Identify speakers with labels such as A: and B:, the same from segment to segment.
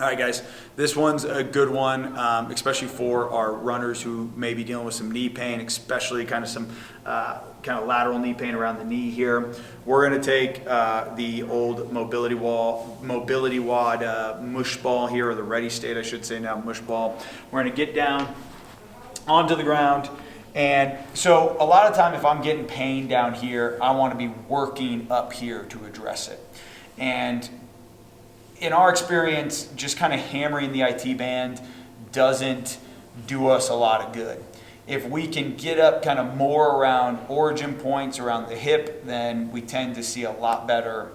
A: All right, guys, this one's a good one, especially for our runners who may be dealing with some knee pain, especially kind of some kind of lateral knee pain around the knee here. We're going to take the old mobility wad mush ball here, or the ready state, I should say now, mush ball. We're going to get down onto the ground. And so a lot of time, if I'm getting pain down here, I want to be working up here to address it. And in our experience, just kind of hammering the IT band doesn't do us a lot of good. If we can get up kind of more around origin points around the hip, then we tend to see a lot better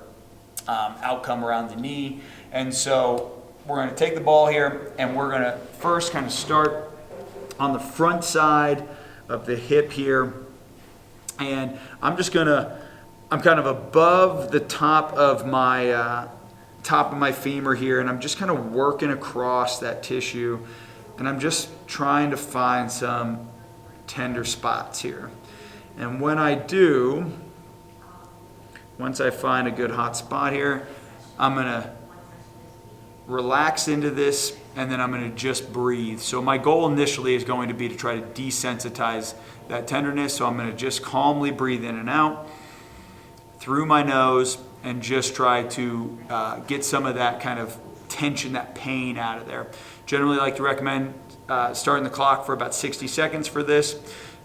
A: outcome around the knee. And so we're going to take the ball here, and we're going to first kind of start on the front side of the hip here. And I'm kind of above the top of my femur here, and I'm just kind of working across that tissue, and I'm just trying to find some tender spots here. And when I do, once I find a good hot spot here, I'm gonna relax into this, and then I'm gonna just breathe. So my goal initially is going to be to try to desensitize that tenderness, so I'm gonna just calmly breathe in and out through my nose, and just try to get some of that kind of tension, that pain out of there. Generally like to recommend starting the clock for about 60 seconds for this.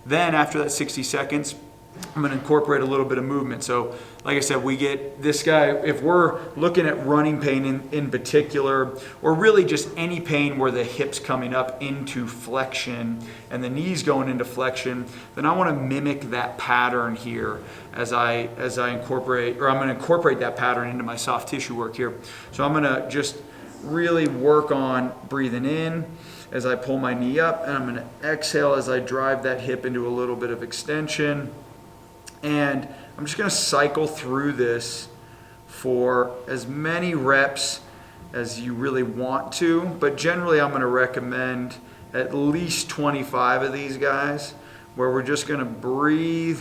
A: Then after that 60 seconds, I'm gonna incorporate a little bit of movement. So like I said, we get this guy, if we're looking at running pain in particular, or really just any pain where the hip's coming up into flexion and the knee's going into flexion, then I wanna mimic that pattern here as I incorporate, or I'm gonna incorporate that pattern into my soft tissue work here. So I'm gonna just really work on breathing in as I pull my knee up, and I'm gonna exhale as I drive that hip into a little bit of extension. And I'm just gonna cycle through this for as many reps as you really want to, but generally I'm gonna recommend at least 25 of these guys, where we're just gonna breathe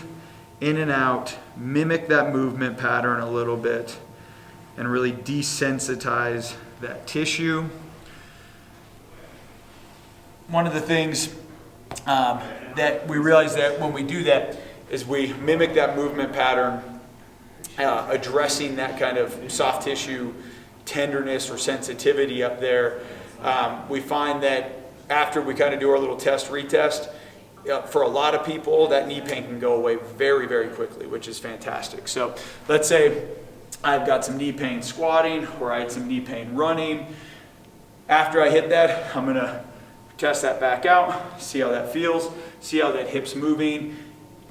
A: in and out, mimic that movement pattern a little bit, and really desensitize that tissue. One of the things that we realize that when we do that is we mimic that movement pattern, addressing that kind of soft tissue tenderness or sensitivity up there. We find that after we kind of do our little retest, for a lot of people, that knee pain can go away very, very quickly, which is fantastic. So let's say I've got some knee pain squatting, or I had some knee pain running. After I hit that, I'm gonna test that back out, see how that feels, see how that hip's moving.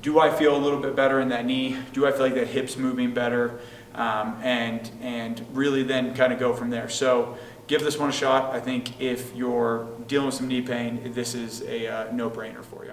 A: Do I feel a little bit better in that knee? Do I feel like that hip's moving better? And really then kind of go from there. So give this one a shot. I think if you're dealing with some knee pain, this is a no-brainer for you.